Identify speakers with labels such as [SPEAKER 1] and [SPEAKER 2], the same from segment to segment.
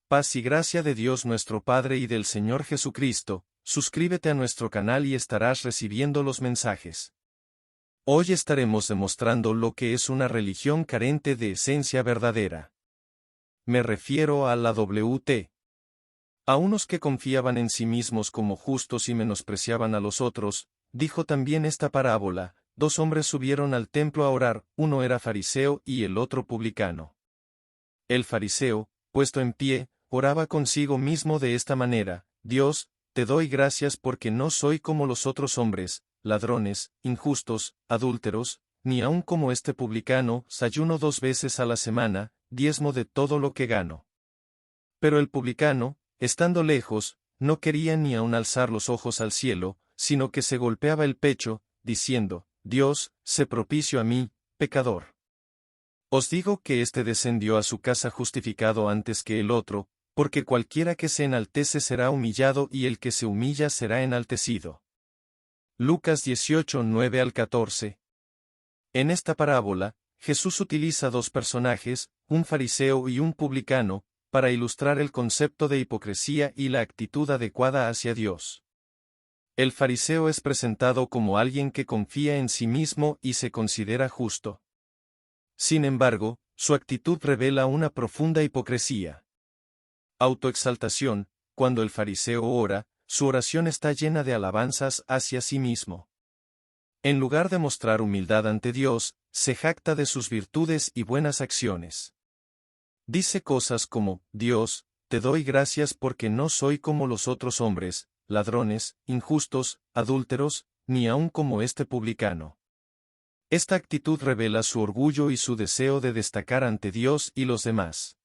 [SPEAKER 1] Paz y gracia de Dios nuestro Padre y del Señor Jesucristo. Suscríbete a nuestro canal y estarás recibiendo los mensajes. Hoy estaremos demostrando lo que es una religión carente de esencia verdadera. Me refiero a la WT. A unos que confiaban en sí mismos como justos y menospreciaban a los otros, dijo también esta parábola: dos hombres subieron al templo a orar, uno era fariseo y el otro publicano. El fariseo, puesto en pie, oraba consigo mismo de esta manera: Dios, te doy gracias porque no soy como los otros hombres, ladrones, injustos, adúlteros, ni aun como este publicano, ayuno 2 veces a la semana, diezmo de todo lo que gano. Pero el publicano, estando lejos, no quería ni aun alzar los ojos al cielo, sino que se golpeaba el pecho, diciendo: Dios, sé propicio a mí, pecador. Os digo que éste descendió a su casa justificado antes que el otro, porque cualquiera que se enaltece será humillado y el que se humilla será enaltecido. Lucas 18, 9 al 14. En esta parábola, Jesús utiliza dos personajes, un fariseo y un publicano, para ilustrar el concepto de hipocresía y la actitud adecuada hacia Dios. El fariseo es presentado como alguien que confía en sí mismo y se considera justo. Sin embargo, su actitud revela una profunda hipocresía. Autoexaltación: cuando el fariseo ora, su oración está llena de alabanzas hacia sí mismo. En lugar de mostrar humildad ante Dios, se jacta de sus virtudes y buenas acciones. Dice cosas como: Dios, te doy gracias porque no soy como los otros hombres, ladrones, injustos, adúlteros, ni aun como este publicano. Esta actitud revela su orgullo y su deseo de destacar ante Dios y los demás.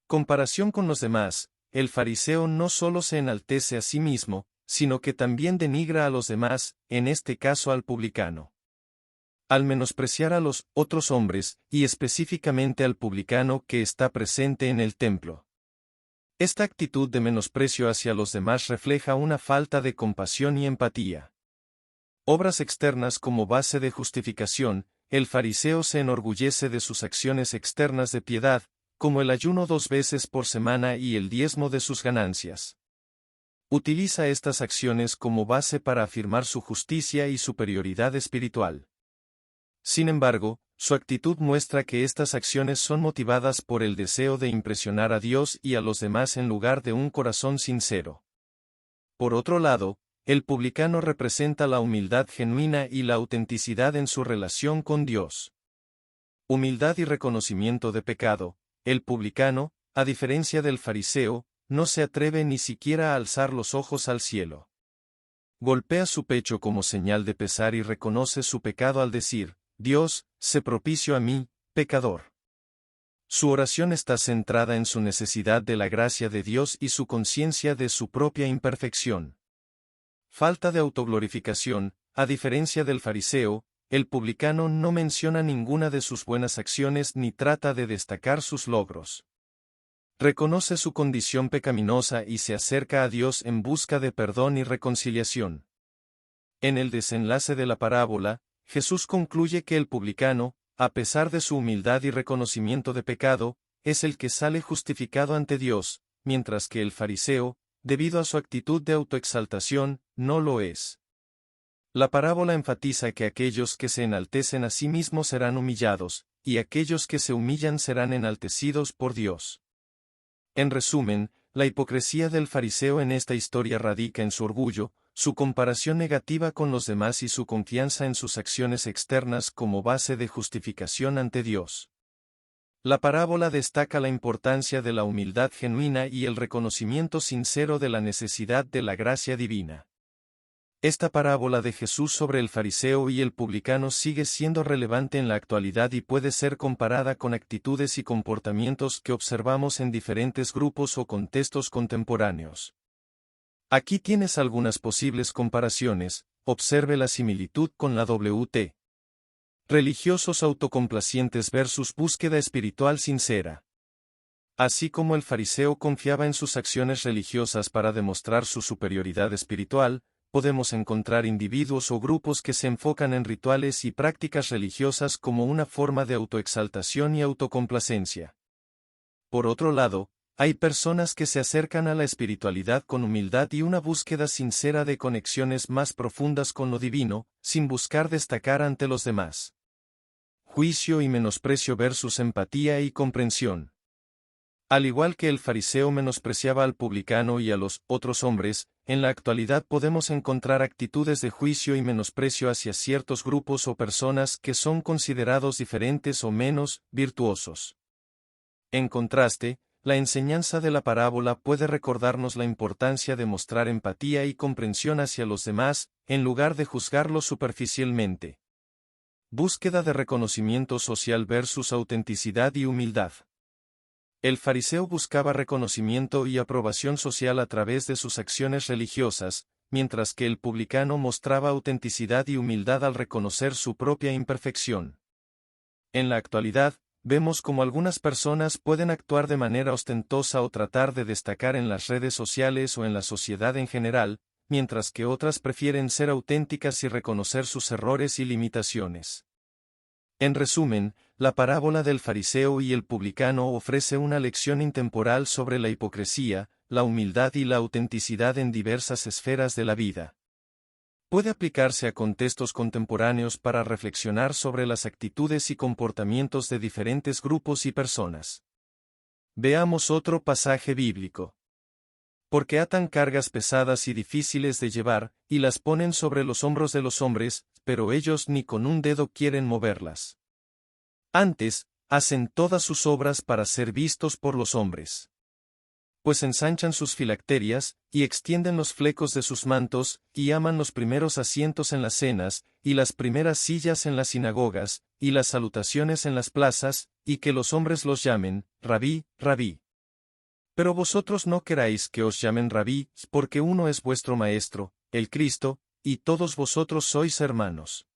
[SPEAKER 1] Comparación con los demás: el fariseo no solo se enaltece a sí mismo, sino que también denigra a los demás, en este caso al publicano. Al menospreciar a los otros hombres, y específicamente al publicano que está presente en el templo. Esta actitud de menosprecio hacia los demás refleja una falta de compasión y empatía. Obras externas como base de justificación: el fariseo se enorgullece de sus acciones externas de piedad, como el ayuno 2 veces por semana y el diezmo de sus ganancias. Utiliza estas acciones como base para afirmar su justicia y superioridad espiritual. Sin embargo, su actitud muestra que estas acciones son motivadas por el deseo de impresionar a Dios y a los demás en lugar de un corazón sincero. Por otro lado, el publicano representa la humildad genuina y la autenticidad en su relación con Dios. Humildad y reconocimiento de pecado: el publicano, a diferencia del fariseo, no se atreve ni siquiera a alzar los ojos al cielo. Golpea su pecho como señal de pesar y reconoce su pecado al decir: Dios, sé propicio a mí, pecador. Su oración está centrada en su necesidad de la gracia de Dios y su conciencia de su propia imperfección. Falta de autoglorificación: a diferencia del fariseo, el publicano no menciona ninguna de sus buenas acciones ni trata de destacar sus logros. Reconoce su condición pecaminosa y se acerca a Dios en busca de perdón y reconciliación. En el desenlace de la parábola, Jesús concluye que el publicano, a pesar de su humildad y reconocimiento de pecado, es el que sale justificado ante Dios, mientras que el fariseo, debido a su actitud de autoexaltación, no lo es. La parábola enfatiza que aquellos que se enaltecen a sí mismos serán humillados, y aquellos que se humillan serán enaltecidos por Dios. En resumen, la hipocresía del fariseo en esta historia radica en su orgullo, su comparación negativa con los demás y su confianza en sus acciones externas como base de justificación ante Dios. La parábola destaca la importancia de la humildad genuina y el reconocimiento sincero de la necesidad de la gracia divina. Esta parábola de Jesús sobre el fariseo y el publicano sigue siendo relevante en la actualidad y puede ser comparada con actitudes y comportamientos que observamos en diferentes grupos o contextos contemporáneos. Aquí tienes algunas posibles comparaciones. Observe la similitud con la WT. Religiosos autocomplacientes versus búsqueda espiritual sincera. Así como el fariseo confiaba en sus acciones religiosas para demostrar su superioridad espiritual, podemos encontrar individuos o grupos que se enfocan en rituales y prácticas religiosas como una forma de autoexaltación y autocomplacencia. Por otro lado, hay personas que se acercan a la espiritualidad con humildad y una búsqueda sincera de conexiones más profundas con lo divino, sin buscar destacar ante los demás. Juicio y menosprecio versus empatía y comprensión. Al igual que el fariseo menospreciaba al publicano y a los otros hombres, en la actualidad podemos encontrar actitudes de juicio y menosprecio hacia ciertos grupos o personas que son considerados diferentes o menos virtuosos. En contraste, la enseñanza de la parábola puede recordarnos la importancia de mostrar empatía y comprensión hacia los demás, en lugar de juzgarlos superficialmente. Búsqueda de reconocimiento social versus autenticidad y humildad. El fariseo buscaba reconocimiento y aprobación social a través de sus acciones religiosas, mientras que el publicano mostraba autenticidad y humildad al reconocer su propia imperfección. En la actualidad, vemos cómo algunas personas pueden actuar de manera ostentosa o tratar de destacar en las redes sociales o en la sociedad en general, mientras que otras prefieren ser auténticas y reconocer sus errores y limitaciones. En resumen, la parábola del fariseo y el publicano ofrece una lección intemporal sobre la hipocresía, la humildad y la autenticidad en diversas esferas de la vida. Puede aplicarse a contextos contemporáneos para reflexionar sobre las actitudes y comportamientos de diferentes grupos y personas. Veamos otro pasaje bíblico. Porque atan cargas pesadas y difíciles de llevar, y las ponen sobre los hombros de los hombres, pero ellos ni con un dedo quieren moverlas. Antes, hacen todas sus obras para ser vistos por los hombres. Pues ensanchan sus filacterias, y extienden los flecos de sus mantos, y aman los primeros asientos en las cenas, y las primeras sillas en las sinagogas, y las salutaciones en las plazas, y que los hombres los llamen, Rabí, Rabí. Pero vosotros no queráis que os llamen Rabí, porque uno es vuestro Maestro, el Cristo, y todos vosotros sois hermanos.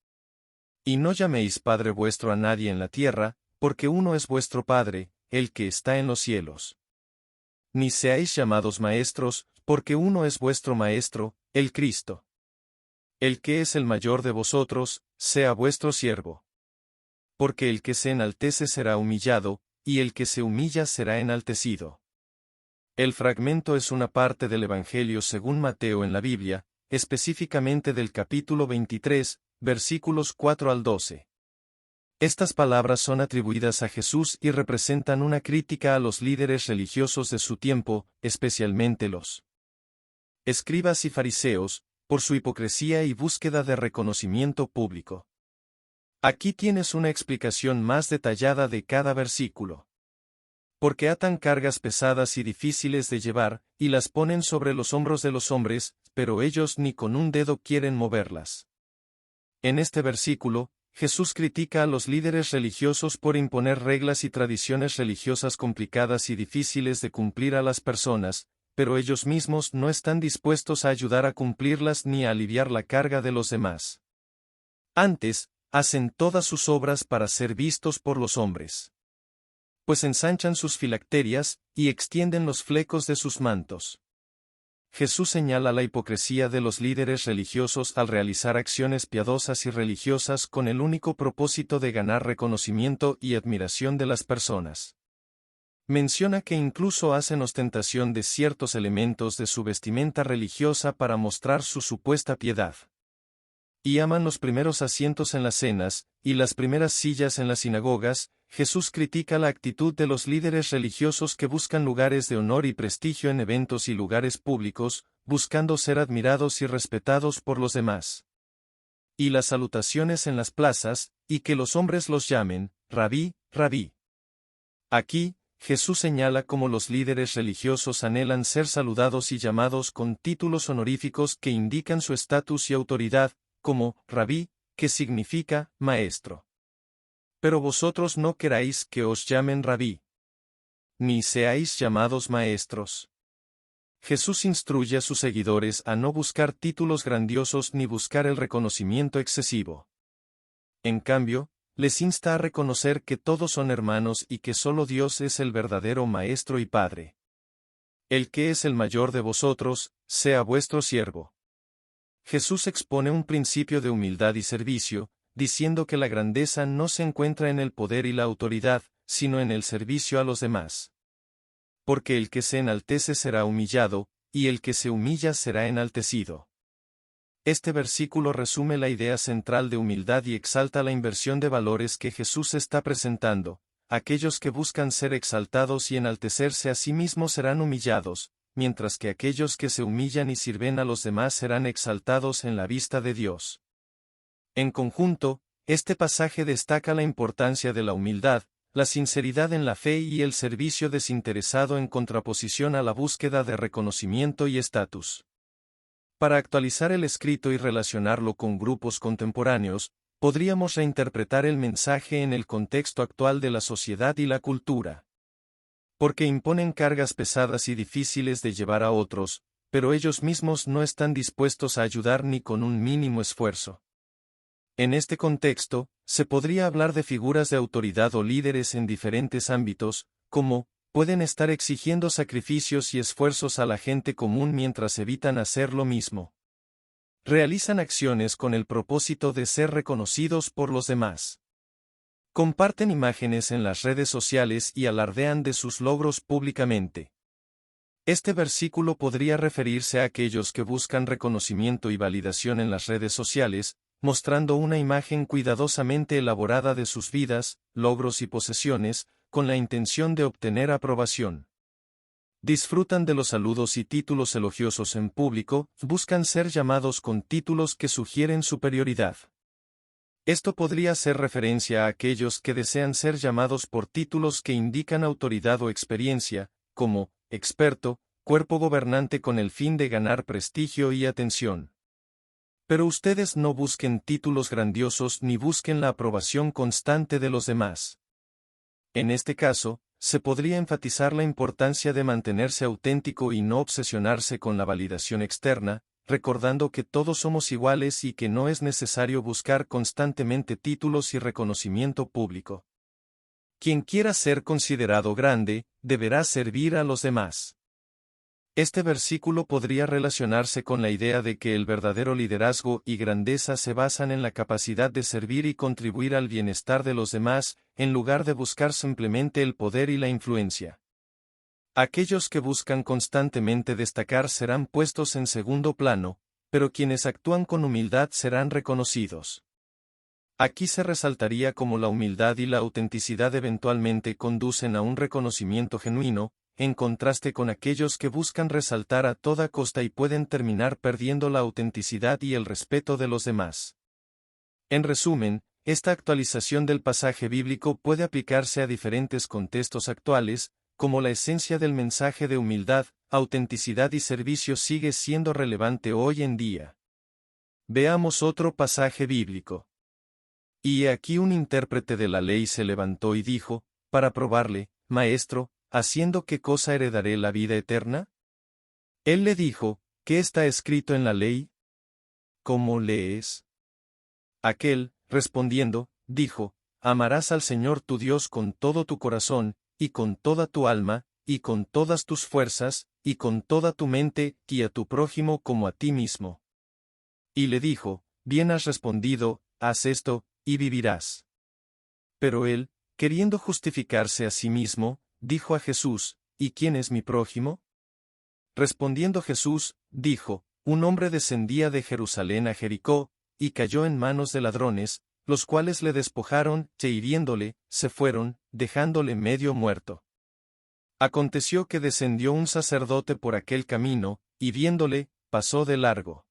[SPEAKER 1] Y no llaméis Padre vuestro a nadie en la tierra, porque uno es vuestro Padre, el que está en los cielos. Ni seáis llamados maestros, porque uno es vuestro Maestro, el Cristo. El que es el mayor de vosotros, sea vuestro siervo. Porque el que se enaltece será humillado, y el que se humilla será enaltecido. El fragmento es una parte del Evangelio según Mateo en la Biblia, específicamente del capítulo 23, versículos 4 al 12. Estas palabras son atribuidas a Jesús y representan una crítica a los líderes religiosos de su tiempo, especialmente los escribas y fariseos, por su hipocresía y búsqueda de reconocimiento público. Aquí tienes una explicación más detallada de cada versículo. Porque atan cargas pesadas y difíciles de llevar, y las ponen sobre los hombros de los hombres, pero ellos ni con un dedo quieren moverlas. En este versículo, Jesús critica a los líderes religiosos por imponer reglas y tradiciones religiosas complicadas y difíciles de cumplir a las personas, pero ellos mismos no están dispuestos a ayudar a cumplirlas ni a aliviar la carga de los demás. Antes, hacen todas sus obras para ser vistos por los hombres. Pues ensanchan sus filacterias, y extienden los flecos de sus mantos. Jesús señala la hipocresía de los líderes religiosos al realizar acciones piadosas y religiosas con el único propósito de ganar reconocimiento y admiración de las personas. Menciona que incluso hacen ostentación de ciertos elementos de su vestimenta religiosa para mostrar su supuesta piedad. Y aman los primeros asientos en las cenas, y las primeras sillas en las sinagogas. Jesús critica la actitud de los líderes religiosos que buscan lugares de honor y prestigio en eventos y lugares públicos, buscando ser admirados y respetados por los demás. Y las salutaciones en las plazas, y que los hombres los llamen, Rabí, Rabí. Aquí, Jesús señala cómo los líderes religiosos anhelan ser saludados y llamados con títulos honoríficos que indican su estatus y autoridad, como Rabí, que significa maestro. Pero vosotros no queráis que os llamen Rabí, ni seáis llamados maestros. Jesús instruye a sus seguidores a no buscar títulos grandiosos ni buscar el reconocimiento excesivo. En cambio, les insta a reconocer que todos son hermanos y que solo Dios es el verdadero Maestro y Padre. El que es el mayor de vosotros, sea vuestro siervo. Jesús expone un principio de humildad y servicio, diciendo que la grandeza no se encuentra en el poder y la autoridad, sino en el servicio a los demás. porque el que se enaltece será humillado, y el que se humilla será enaltecido. Este versículo resume la idea central de humildad y exalta la inversión de valores que Jesús está presentando. Aquellos que buscan ser exaltados y enaltecerse a sí mismos serán humillados, mientras que aquellos que se humillan y sirven a los demás serán exaltados en la vista de Dios. En conjunto, este pasaje destaca la importancia de la humildad, la sinceridad en la fe y el servicio desinteresado en contraposición a la búsqueda de reconocimiento y estatus. Para actualizar el escrito y relacionarlo con grupos contemporáneos, podríamos reinterpretar el mensaje en el contexto actual de la sociedad y la cultura. Porque imponen cargas pesadas y difíciles de llevar a otros, pero ellos mismos no están dispuestos a ayudar ni con un mínimo esfuerzo. En este contexto, se podría hablar de figuras de autoridad o líderes en diferentes ámbitos, como, pueden estar exigiendo sacrificios y esfuerzos a la gente común mientras evitan hacer lo mismo. Realizan acciones con el propósito de ser reconocidos por los demás. Comparten imágenes en las redes sociales y alardean de sus logros públicamente. Este versículo podría referirse a aquellos que buscan reconocimiento y validación en las redes sociales, mostrando una imagen cuidadosamente elaborada de sus vidas, logros y posesiones, con la intención de obtener aprobación. Disfrutan de los saludos y títulos elogiosos en público, buscan ser llamados con títulos que sugieren superioridad. Esto podría hacer referencia a aquellos que desean ser llamados por títulos que indican autoridad o experiencia, como experto, cuerpo gobernante con el fin de ganar prestigio y atención. Pero ustedes no busquen títulos grandiosos ni busquen la aprobación constante de los demás. En este caso, se podría enfatizar la importancia de mantenerse auténtico y no obsesionarse con la validación externa, recordando que todos somos iguales y que no es necesario buscar constantemente títulos y reconocimiento público. Quien quiera ser considerado grande, deberá servir a los demás. Este versículo podría relacionarse con la idea de que el verdadero liderazgo y grandeza se basan en la capacidad de servir y contribuir al bienestar de los demás, en lugar de buscar simplemente el poder y la influencia. Aquellos que buscan constantemente destacar serán puestos en segundo plano, pero quienes actúan con humildad serán reconocidos. Aquí se resaltaría cómo la humildad y la autenticidad eventualmente conducen a un reconocimiento genuino, en contraste con aquellos que buscan resaltar a toda costa y pueden terminar perdiendo la autenticidad y el respeto de los demás. En resumen, esta actualización del pasaje bíblico puede aplicarse a diferentes contextos actuales, como la esencia del mensaje de humildad, autenticidad y servicio sigue siendo relevante hoy en día. Veamos otro pasaje bíblico. Y he aquí un intérprete de la ley se levantó y dijo, para probarle, Maestro, ¿haciendo qué cosa heredaré la vida eterna? Él le dijo, ¿qué está escrito en la ley? ¿Cómo lees? Aquel, respondiendo, dijo, amarás al Señor tu Dios con todo tu corazón, y con toda tu alma, y con todas tus fuerzas, y con toda tu mente, y a tu prójimo como a ti mismo. Y le dijo, bien has respondido, haz esto, y vivirás. Pero él, queriendo justificarse a sí mismo, dijo a Jesús, ¿y quién es mi prójimo? Respondiendo Jesús, dijo, un hombre descendía de Jerusalén a Jericó, y cayó en manos de ladrones, los cuales le despojaron, e hiriéndole, se fueron, dejándole medio muerto. Aconteció que descendió un sacerdote por aquel camino, y viéndole, pasó de largo.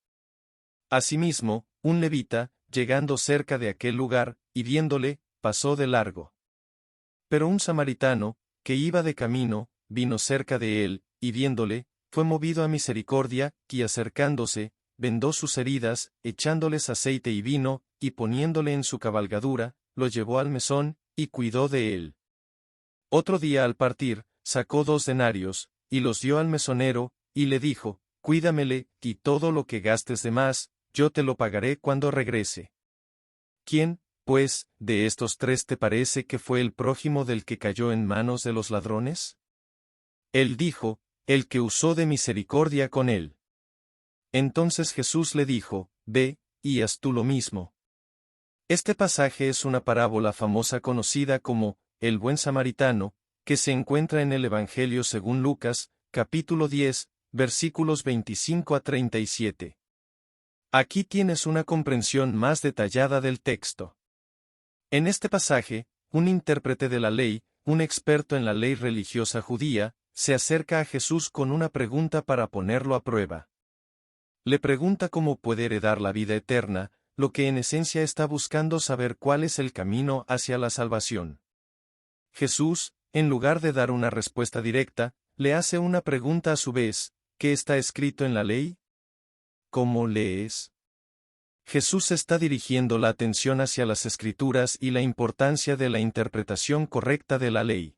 [SPEAKER 1] Asimismo, un levita, llegando cerca de aquel lugar, y viéndole, pasó de largo. Pero un samaritano, que iba de camino, vino cerca de él, y viéndole, fue movido a misericordia, y acercándose, vendó sus heridas, echándoles aceite y vino, y poniéndole en su cabalgadura, lo llevó al mesón, y cuidó de él. Otro día al partir, sacó 2 denarios, y los dio al mesonero, y le dijo, cuídamele, y todo lo que gastes de más, yo te lo pagaré cuando regrese. ¿Quién, pues, de estos 3 te parece que fue el prójimo del que cayó en manos de los ladrones? Él dijo, el que usó de misericordia con él. Entonces Jesús le dijo, ve, y haz tú lo mismo. Este pasaje es una parábola famosa conocida como, el buen samaritano, que se encuentra en el Evangelio según Lucas, capítulo 10, versículos 25 a 37. Aquí tienes una comprensión más detallada del texto. En este pasaje, un intérprete de la ley, un experto en la ley religiosa judía, se acerca a Jesús con una pregunta para ponerlo a prueba. Le pregunta cómo puede heredar la vida eterna, lo que en esencia está buscando saber cuál es el camino hacia la salvación. Jesús, en lugar de dar una respuesta directa, le hace una pregunta a su vez: ¿qué está escrito en la ley? ¿Cómo lees? Jesús está dirigiendo la atención hacia las Escrituras y la importancia de la interpretación correcta de la ley.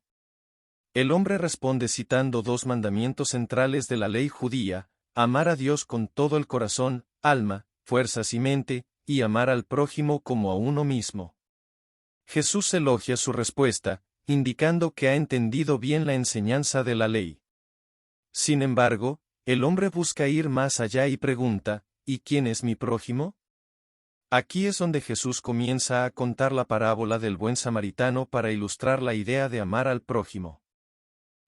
[SPEAKER 1] El hombre responde citando dos mandamientos centrales de la ley judía: amar a Dios con todo el corazón, alma, fuerzas y mente, y amar al prójimo como a uno mismo. Jesús elogia su respuesta, indicando que ha entendido bien la enseñanza de la ley. Sin embargo, el hombre busca ir más allá y pregunta: ¿y quién es mi prójimo? Aquí es donde Jesús comienza a contar la parábola del buen samaritano para ilustrar la idea de amar al prójimo.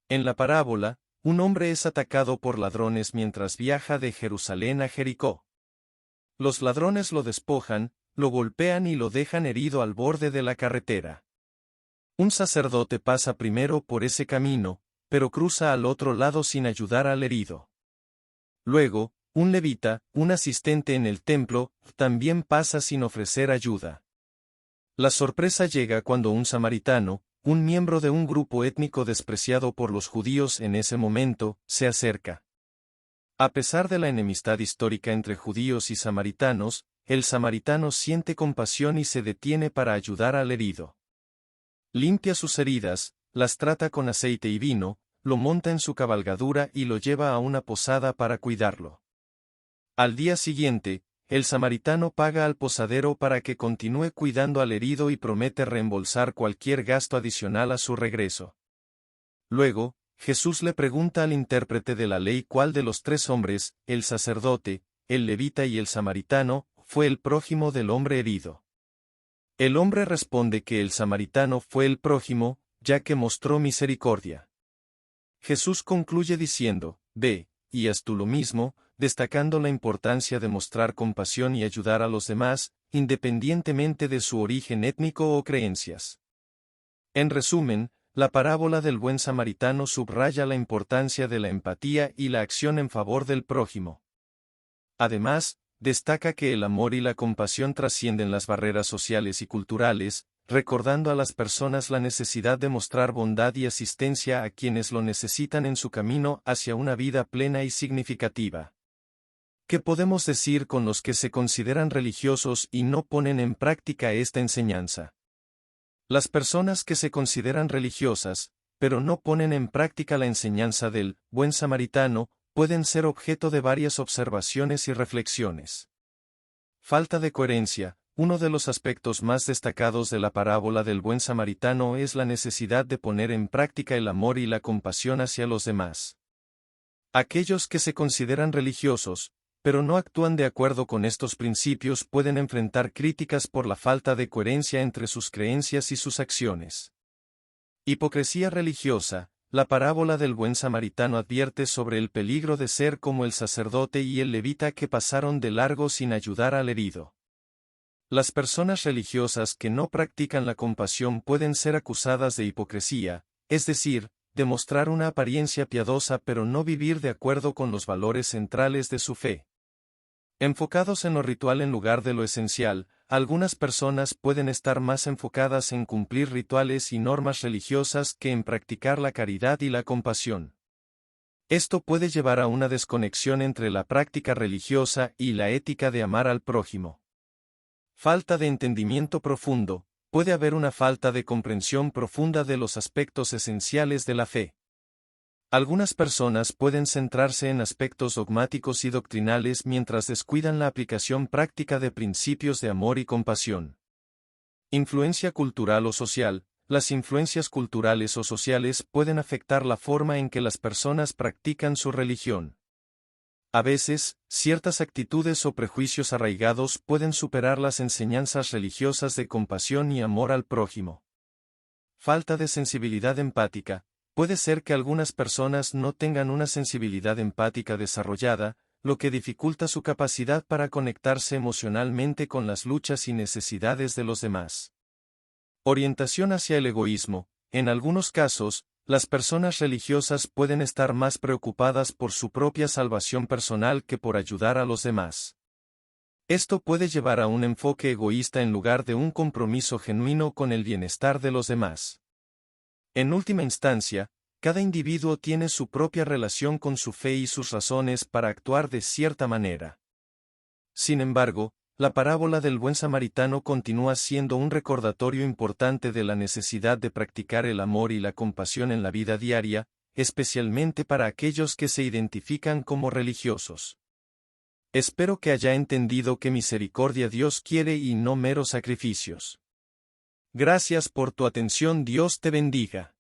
[SPEAKER 1] En la parábola, un hombre es atacado por ladrones mientras viaja de Jerusalén a Jericó. Los ladrones lo despojan, lo golpean y lo dejan herido al borde de la carretera. Un sacerdote pasa primero por ese camino, pero cruza al otro lado sin ayudar al herido. Luego, un levita, un asistente en el templo, también pasa sin ofrecer ayuda. La sorpresa llega cuando un samaritano, un miembro de un grupo étnico despreciado por los judíos en ese momento, se acerca. A pesar de la enemistad histórica entre judíos y samaritanos, el samaritano siente compasión y se detiene para ayudar al herido. Limpia sus heridas, las trata con aceite y vino, lo monta en su cabalgadura y lo lleva a una posada para cuidarlo. Al día siguiente, el samaritano paga al posadero para que continúe cuidando al herido y promete reembolsar cualquier gasto adicional a su regreso. Luego, Jesús le pregunta al intérprete de la ley cuál de los tres hombres, el sacerdote, el levita y el samaritano, fue el prójimo del hombre herido. El hombre responde que el samaritano fue el prójimo, ya que mostró misericordia. Jesús concluye diciendo: ve, y haz tú lo mismo, destacando la importancia de mostrar compasión y ayudar a los demás, independientemente de su origen étnico o creencias. En resumen, la parábola del buen samaritano subraya la importancia de la empatía y la acción en favor del prójimo. Además, destaca que el amor y la compasión trascienden las barreras sociales y culturales, recordando a las personas la necesidad de mostrar bondad y asistencia a quienes lo necesitan en su camino hacia una vida plena y significativa. ¿Qué podemos decir con los que se consideran religiosos y no ponen en práctica esta enseñanza? Las personas que se consideran religiosas, pero no ponen en práctica la enseñanza del buen samaritano, pueden ser objeto de varias observaciones y reflexiones. Falta de coherencia. Uno de los aspectos más destacados de la parábola del buen samaritano es la necesidad de poner en práctica el amor y la compasión hacia los demás. Aquellos que se consideran religiosos, pero no actúan de acuerdo con estos principios, pueden enfrentar críticas por la falta de coherencia entre sus creencias y sus acciones. Hipocresía religiosa. La parábola del buen samaritano advierte sobre el peligro de ser como el sacerdote y el levita que pasaron de largo sin ayudar al herido. Las personas religiosas que no practican la compasión pueden ser acusadas de hipocresía, es decir, de mostrar una apariencia piadosa pero no vivir de acuerdo con los valores centrales de su fe. Enfocados en lo ritual en lugar de lo esencial, algunas personas pueden estar más enfocadas en cumplir rituales y normas religiosas que en practicar la caridad y la compasión. Esto puede llevar a una desconexión entre la práctica religiosa y la ética de amar al prójimo. Falta de entendimiento profundo. Puede haber una falta de comprensión profunda de los aspectos esenciales de la fe. Algunas personas pueden centrarse en aspectos dogmáticos y doctrinales mientras descuidan la aplicación práctica de principios de amor y compasión. Influencia cultural o social. Las influencias culturales o sociales pueden afectar la forma en que las personas practican su religión. A veces, ciertas actitudes o prejuicios arraigados pueden superar las enseñanzas religiosas de compasión y amor al prójimo. Falta de sensibilidad empática. Puede ser que algunas personas no tengan una sensibilidad empática desarrollada, lo que dificulta su capacidad para conectarse emocionalmente con las luchas y necesidades de los demás. Orientación hacia el egoísmo. En algunos casos, las personas religiosas pueden estar más preocupadas por su propia salvación personal que por ayudar a los demás. Esto puede llevar a un enfoque egoísta en lugar de un compromiso genuino con el bienestar de los demás. En última instancia, cada individuo tiene su propia relación con su fe y sus razones para actuar de cierta manera. Sin embargo, la parábola del buen samaritano continúa siendo un recordatorio importante de la necesidad de practicar el amor y la compasión en la vida diaria, especialmente para aquellos que se identifican como religiosos. Espero que haya entendido que misericordia Dios quiere y no meros sacrificios. Gracias por tu atención. Dios te bendiga.